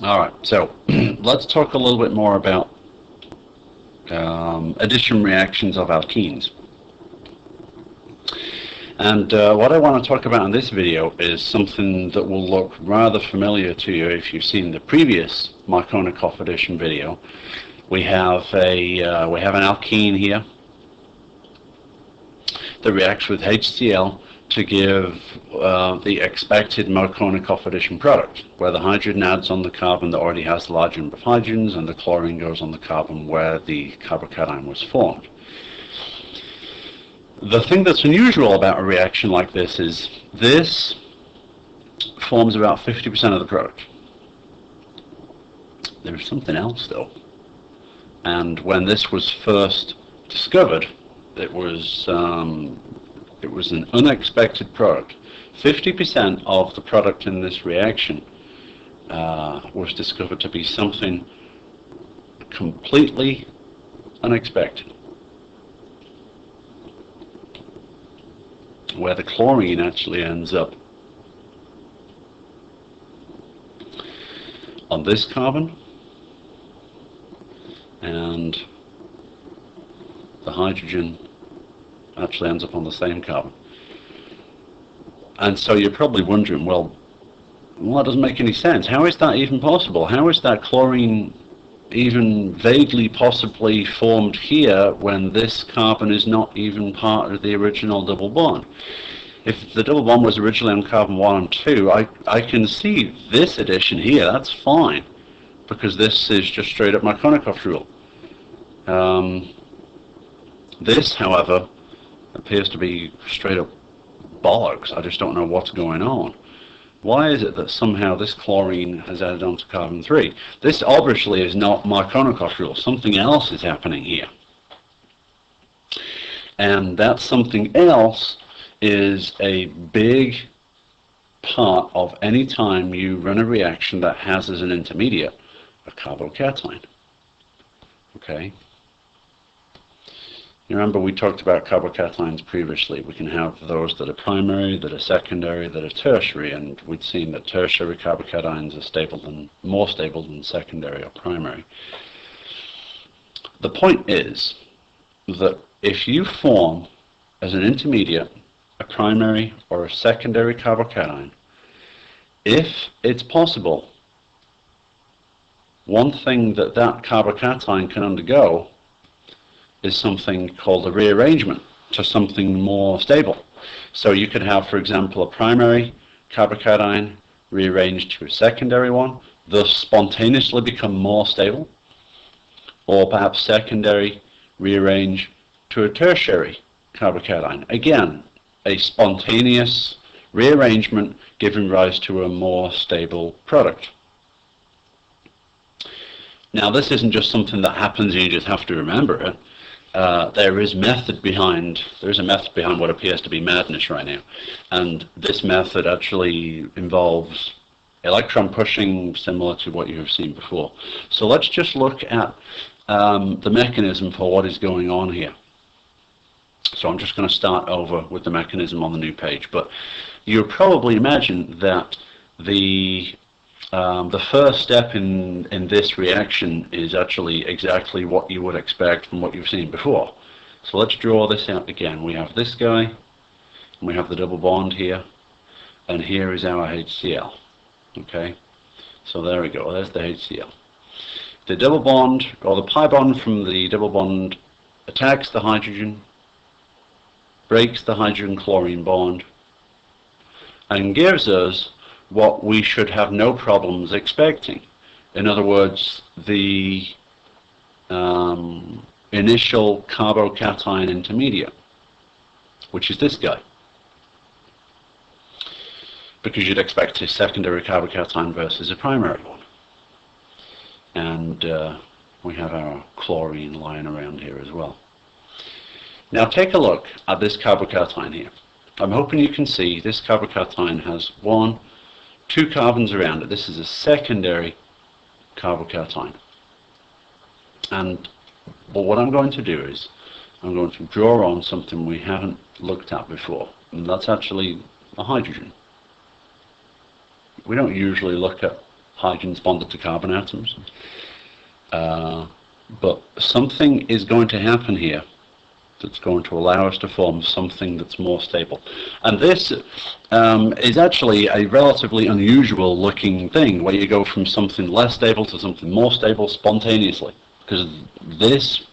Alright, so let's talk a little bit more about addition reactions of alkenes. And what I want to talk about in this video is something that will look rather familiar to you if you've seen the previous Markovnikov addition video. We have an alkene here that reacts with HCl to give the expected Markovnikov addition product, where the hydrogen adds on the carbon that already has the large number of hydrogens, and the chlorine goes on the carbon where the carbocation was formed. The thing that's unusual about a reaction like this is this forms about 50% of the product. There's something else though, and when this was first discovered, it was an unexpected product. 50% of the product in this reaction was discovered to be something completely unexpected, where the chlorine actually ends up on this carbon and the hydrogen actually ends up on the same carbon. And so you're probably wondering, well, that doesn't make any sense. How is that even possible? How is that chlorine even vaguely possibly formed here when this carbon is not even part of the original double bond? If the double bond was originally on carbon 1 and 2, I can see this addition here, that's fine, because this is just straight up Markovnikov rule. This, however, appears to be straight up bollocks. I just don't know what's going on. Why is it that somehow this chlorine has added on to carbon 3? This obviously is not Markovnikov rule. Something else is happening here. And that something else is a big part of any time you run a reaction that has as an intermediate a carbocation. Okay? You remember we talked about carbocations previously. We can have those that are primary, that are secondary, that are tertiary, and we'd seen that tertiary carbocations are more stable than secondary or primary. The point is that if you form as an intermediate a primary or a secondary carbocation, if it's possible, one thing that carbocation can undergo is something called a rearrangement to something more stable. So you could have, for example, a primary carbocation rearranged to a secondary one, thus spontaneously become more stable, or perhaps secondary rearrange to a tertiary carbocation. Again, a spontaneous rearrangement giving rise to a more stable product. Now, this isn't just something that happens and you just have to remember it. There's a method behind what appears to be madness right now, and this method actually involves electron pushing, similar to what you have seen before. So let's just look at the mechanism for what is going on here. So I'm just going to start over with the mechanism on the new page, but you'll probably imagine that the first step in this reaction is actually exactly what you would expect from what you've seen before. So let's draw this out again. We have this guy, and we have the double bond here, and here is our HCl. Okay, so there we go, there's the HCl. The double bond, or the pi bond from the double bond, attacks the hydrogen, breaks the hydrogen-chlorine bond, and gives us what we should have no problems expecting. In other words, the initial carbocation intermediate, which is this guy, because you'd expect a secondary carbocation versus a primary one. And we have our chlorine lying around here as well. Now take a look at this carbocation here. I'm hoping you can see this carbocation has two carbons around it. This is a secondary carbocation. And what I'm going to do is I'm going to draw on something we haven't looked at before, and that's actually a hydrogen. We don't usually look at hydrogens bonded to carbon atoms. But something is going to happen here that's going to allow us to form something that's more stable. And this is actually a relatively unusual looking thing, where you go from something less stable to something more stable spontaneously. Because this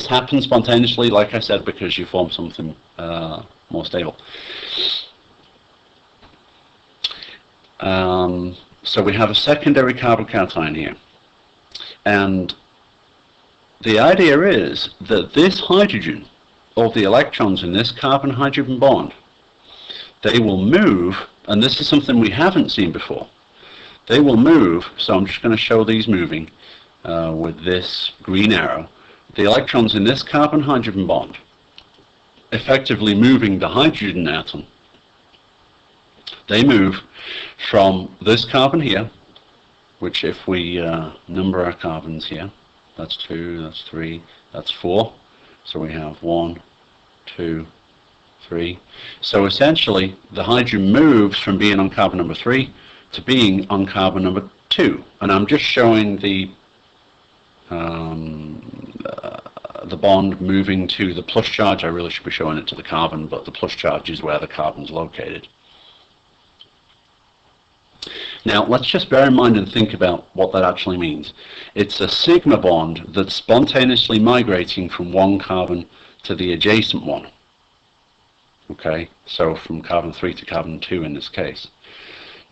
happens spontaneously, like I said, because you form something more stable. So we have a secondary carbocation here. And the idea is that this hydrogen, or the electrons in this carbon-hydrogen bond, they will move, and this is something we haven't seen before. They will move, so I'm just going to show these moving with this green arrow. The electrons in this carbon-hydrogen bond, effectively moving the hydrogen atom, they move from this carbon here, which if we number our carbons here, that's 2, that's 3, that's 4. So we have 1, 2, 3. So essentially, the hydrogen moves from being on carbon number 3 to being on carbon number 2. And I'm just showing the bond moving to the plus charge. I really should be showing it to the carbon, but the plus charge is where the carbon's located. Now, let's just bear in mind and think about what that actually means. It's a sigma bond that's spontaneously migrating from one carbon to the adjacent one. Okay, so from carbon 3 to carbon 2 in this case.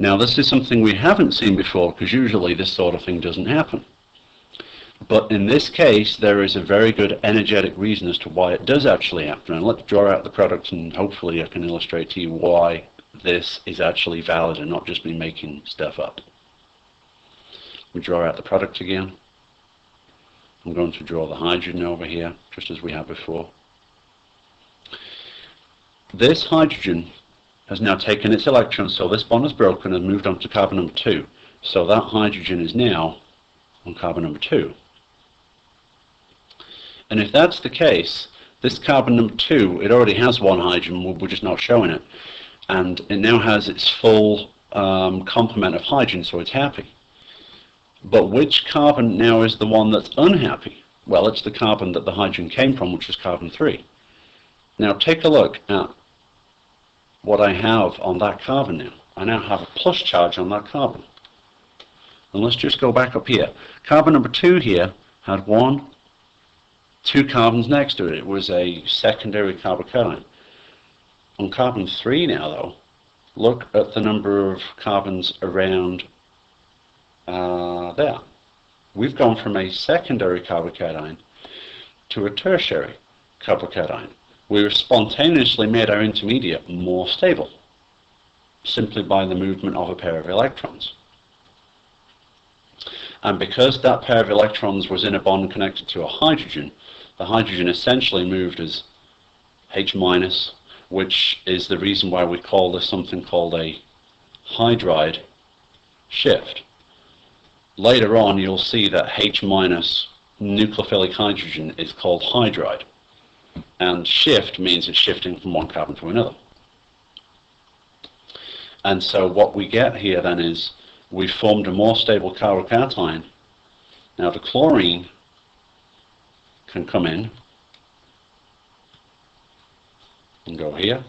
Now, this is something we haven't seen before, because usually this sort of thing doesn't happen. But in this case, there is a very good energetic reason as to why it does actually happen. And let's draw out the product, and hopefully I can illustrate to you why this is actually valid and not just me making stuff up. We draw out the product again. I'm going to draw the hydrogen over here, just as we have before. This hydrogen has now taken its electrons, so this bond is broken and moved on to carbon number 2. So that hydrogen is now on carbon number 2. And if that's the case, this carbon number 2, it already has one hydrogen, we're just not showing it. And it now has its full complement of hydrogen, so it's happy. But which carbon now is the one that's unhappy? Well, it's the carbon that the hydrogen came from, which is carbon 3. Now take a look at what I have on that carbon now. I now have a plus charge on that carbon. And let's just go back up here. Carbon number 2 here had 2 carbons next to it. It was a secondary carbocation. On carbon 3 now, though, look at the number of carbons around there. We've gone from a secondary carbocation to a tertiary carbocation. We've spontaneously made our intermediate more stable, simply by the movement of a pair of electrons. And because that pair of electrons was in a bond connected to a hydrogen, the hydrogen essentially moved as H-, which is the reason why we call this something called a hydride shift. Later on, you'll see that H- nucleophilic hydrogen is called hydride. And shift means it's shifting from one carbon to another. And so what we get here then is we've formed a more stable carbocation. Now the chlorine can come in and go here,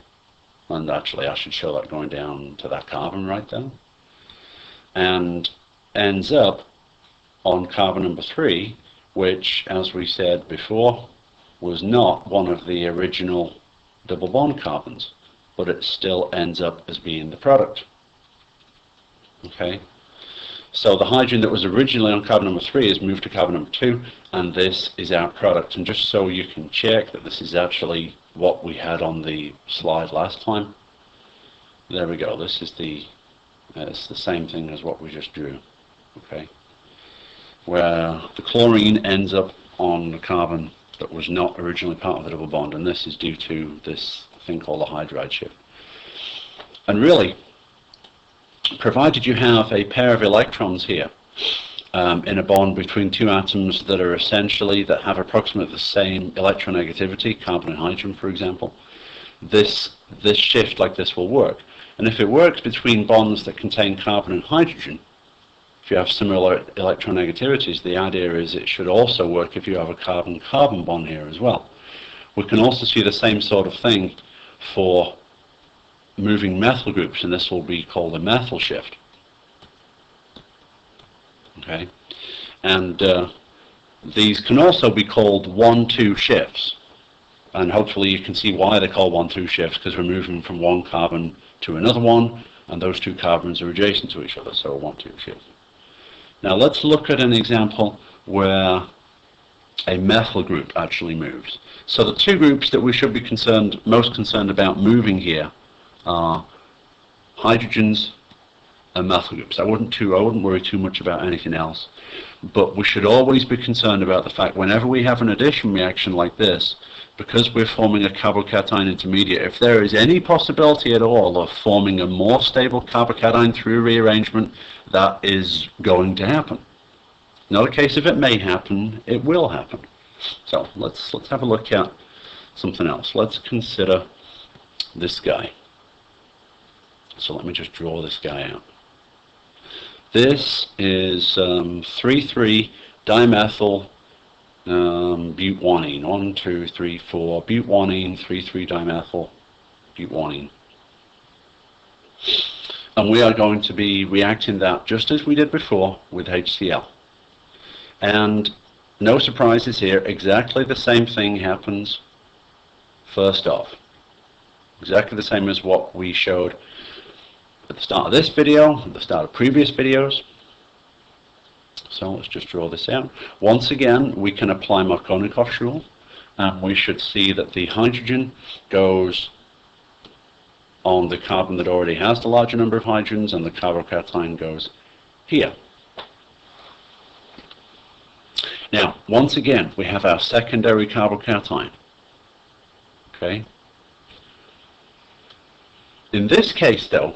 and actually I should show that going down to that carbon right there, and ends up on carbon number 3, which, as we said before, was not one of the original double bond carbons, but it still ends up as being the product. Okay, so the hydrogen that was originally on carbon number 3 is moved to carbon number 2, and this is our product. And just so you can check that this is actually what we had on the slide last time, there we go. This is it's the same thing as what we just drew. Okay, where the chlorine ends up on the carbon that was not originally part of the double bond, and this is due to this thing called a hydride shift. And really, provided you have a pair of electrons here in a bond between 2 atoms that are essentially, that have approximately the same electronegativity, carbon and hydrogen for example, this shift like this will work. And if it works between bonds that contain carbon and hydrogen, if you have similar electronegativities, the idea is it should also work if you have a carbon-carbon bond here as well. We can also see the same sort of thing for moving methyl groups, and this will be called a methyl shift. Okay, and these can also be called 1-2 shifts, and hopefully you can see why they're called 1-2 shifts, because we're moving from one carbon to another one, and those two carbons are adjacent to each other, so a 1-2 shift. Now let's look at an example where a methyl group actually moves. So the two groups that we should be most concerned about moving here are hydrogens and methyl groups. I wouldn't worry too much about anything else, but we should always be concerned about the fact whenever we have an addition reaction like this, because we're forming a carbocation intermediate, if there is any possibility at all of forming a more stable carbocation through rearrangement, that is going to happen. Not a case of it may happen, it will happen. So let's have a look at something else. Let's consider this guy. So let me just draw this guy out. This is 3,3-dimethyl butanene. 1, 2, 3, 4 butanene, 3,3-dimethyl butanene. And we are going to be reacting that just as we did before with HCl. And no surprises here, exactly the same thing happens first off. Exactly the same as what we showed at the start of this video, at the start of previous videos. So let's just draw this out. Once again, we can apply Markovnikov's rule, and we should see that the hydrogen goes on the carbon that already has the larger number of hydrogens, and the carbocation goes here. Now, once again, we have our secondary carbocation. Okay. In this case, though,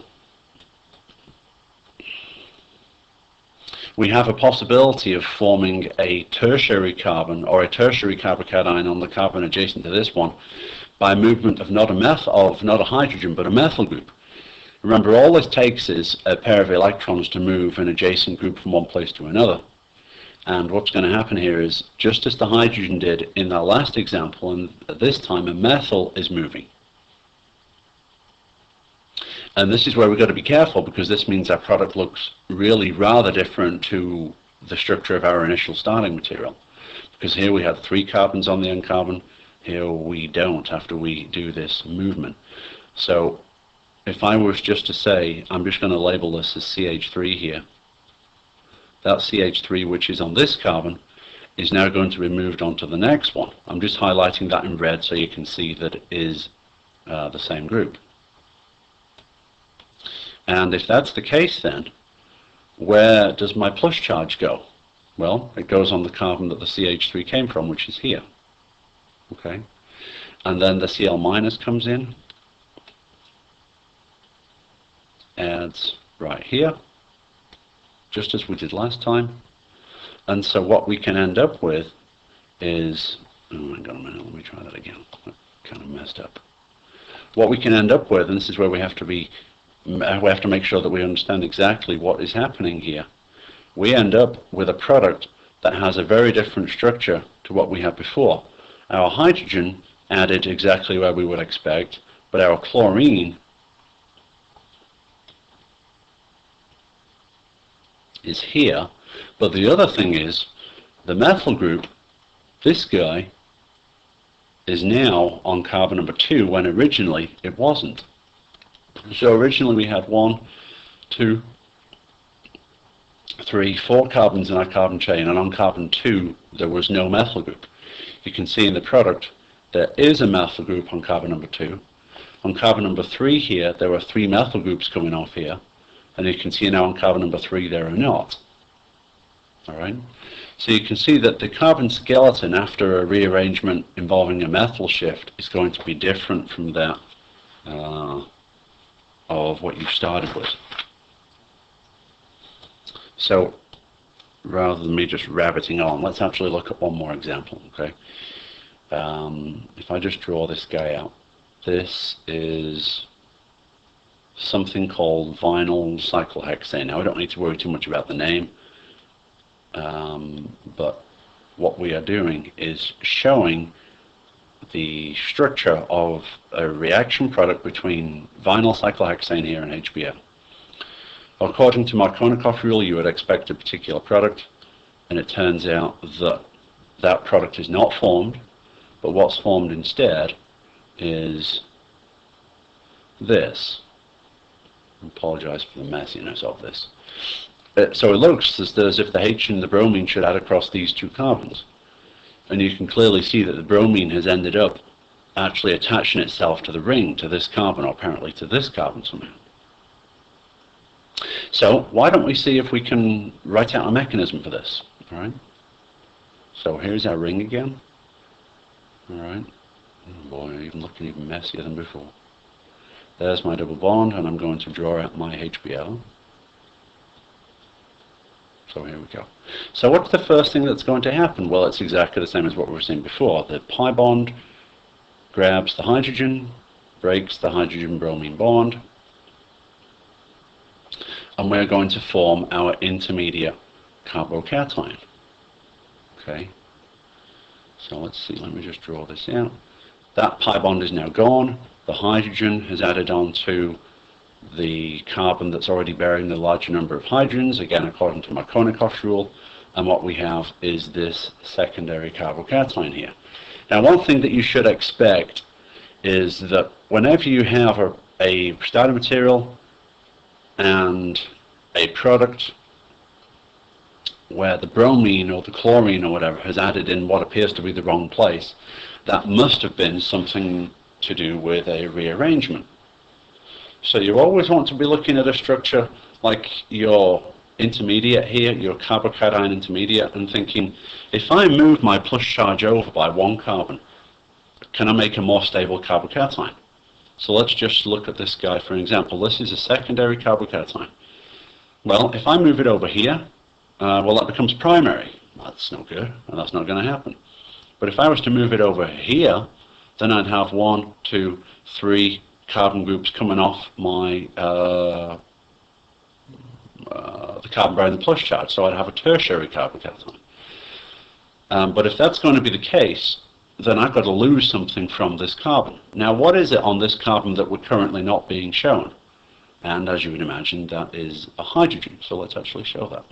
we have a possibility of forming a tertiary carbon or a tertiary carbocation on the carbon adjacent to this one by movement of not a hydrogen but a methyl group. Remember, all this takes is a pair of electrons to move an adjacent group from one place to another. And what's going to happen here is, just as the hydrogen did in that last example, and this time a methyl is moving. And this is where we've got to be careful, because this means our product looks really rather different to the structure of our initial starting material. Because here we had 3 carbons on the end carbon, here we don't after we do this movement. So if I was just to say, I'm just going to label this as CH3 here, that CH3 which is on this carbon is now going to be moved on to the next one. I'm just highlighting that in red so you can see that it is the same group. And if that's the case, then where does my plus charge go? Well, it goes on the carbon that the CH3 came from, which is here. Okay, and then the Cl minus comes in, adds right here, just as we did last time. And so what we can end up with is, oh, hang on a minute, let me try that again. I kind of messed up. What we can end up with, and this is where we have to make sure that we understand exactly what is happening here. We end up with a product that has a very different structure to what we had before. Our hydrogen added exactly where we would expect, but our chlorine is here. But the other thing is, the methyl group, this guy, is now on carbon number 2 when originally it wasn't. So originally we had 1, 2, 3, 4 carbons in our carbon chain, and on carbon 2 there was no methyl group. You can see in the product there is a methyl group on carbon number 2. On carbon number 3 here there are 3 methyl groups coming off here, and you can see now on carbon number 3 there are not. Alright, so you can see that the carbon skeleton after a rearrangement involving a methyl shift is going to be different from that of what you started with. So rather than me just rabbiting on, let's actually look at one more example. Okay, if I just draw this guy out, this is something called vinyl cyclohexane. Now, I don't need to worry too much about the name, but what we are doing is showing the structure of a reaction product between vinyl cyclohexane here and HBl. According to Markovnikov rule, you would expect a particular product, and it turns out that that product is not formed, but what's formed instead is this. I apologize for the messiness of this. So it looks as if the H and the bromine should add across these two carbons. And you can clearly see that the bromine has ended up actually attaching itself to the ring, to this carbon, or apparently to this carbon somehow. So why don't we see if we can write out a mechanism for this? All right. So here's our ring again. All right. Oh boy, looking even messier than before. There's my double bond, and I'm going to draw out my HBl. So here we go. So what's the first thing that's going to happen? Well, it's exactly the same as what we were seeing before. The pi bond grabs the hydrogen, breaks the hydrogen-bromine bond, and we're going to form our intermediate carbocation. Okay. So let's see, let me just draw this out. That pi bond is now gone. The hydrogen has added on to the carbon that's already bearing the larger number of hydrogens, again according to Markovnikov's rule, and what we have is this secondary carbocation here. Now, one thing that you should expect is that whenever you have a starting material and a product where the bromine or the chlorine or whatever has added in what appears to be the wrong place, that must have been something to do with a rearrangement. So you always want to be looking at a structure like your intermediate here, your carbocation intermediate, and thinking, if I move my plus charge over by one carbon, can I make a more stable carbocation? So let's just look at this guy for an example. This is a secondary carbocation. Well, if I move it over here, well, that becomes primary. That's no good, and that's not going to happen. But if I was to move it over here, then I'd have 1, 2, 3 carbon groups coming off my the carbon bearing the plus charge, so I'd have a tertiary carbocation. But if that's going to be the case, then I've got to lose something from this carbon. Now, what is it on this carbon that we're currently not being shown? And as you would imagine, that is a hydrogen. So let's actually show that.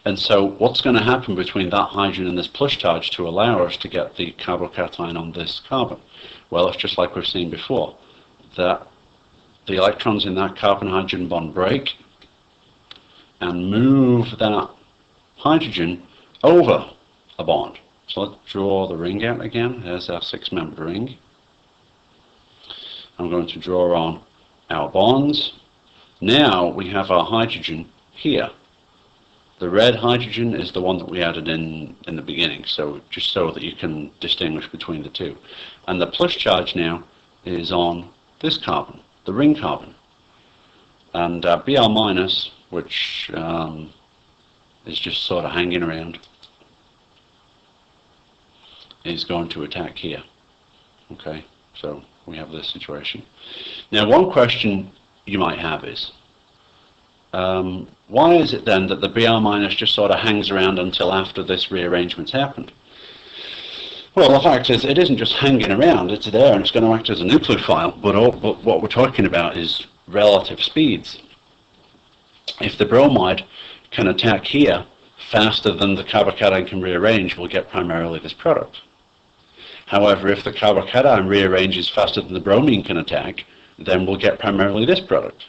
And so what's going to happen between that hydrogen and this plus charge to allow us to get the carbocation on this carbon? Well, it's just like we've seen before, that the electrons in that carbon-hydrogen bond break and move that hydrogen over a bond. So let's draw the ring out again. There's our 6-membered ring. I'm going to draw on our bonds. Now we have our hydrogen here. The red hydrogen is the one that we added in the beginning, so just so that you can distinguish between the two. And the plus charge now is on this carbon, the ring carbon. And Br minus, which is just sort of hanging around, is going to attack here. Okay, so we have this situation. Now, one question you might have is, why is it then that the Br minus just sort of hangs around until after this rearrangement's happened? Well, the fact is, it isn't just hanging around, it's there and it's going to act as a nucleophile, but what we're talking about is relative speeds. If the bromide can attack here faster than the carbocation can rearrange, we'll get primarily this product. However, if the carbocation rearranges faster than the bromine can attack, then we'll get primarily this product.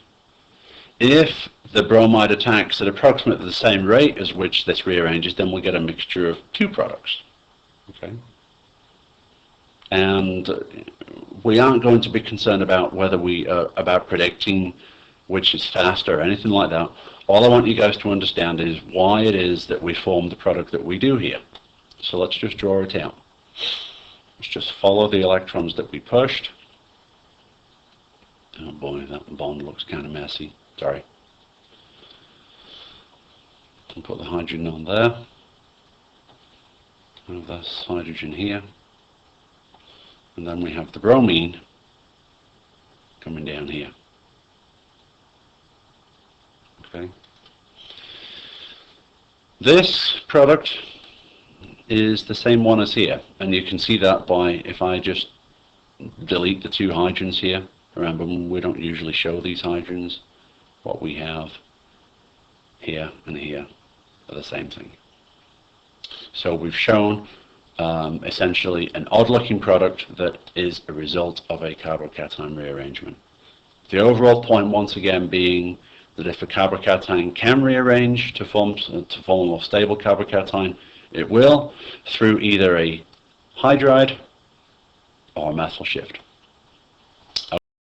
If the bromide attacks at approximately the same rate as which this rearranges, then we'll get a mixture of two products. Okay? And we aren't going to be concerned about whether about predicting which is faster or anything like that. All I want you guys to understand is why it is that we form the product that we do here. So let's just draw it out. Let's just follow the electrons that we pushed. Oh boy, that bond looks kind of messy. Sorry. I'll put the hydrogen on there. Have this hydrogen here. And then we have the bromine coming down here. Okay. This product is the same one as here, and you can see that by, if I just delete the two hydrogens here. Remember, we don't usually show these hydrogens. What we have here and here are the same thing. So we've shown essentially an odd-looking product that is a result of a carbocation rearrangement. The overall point, once again, being that if a carbocation can rearrange to form a more stable carbocation, it will through either a hydride or a methyl shift.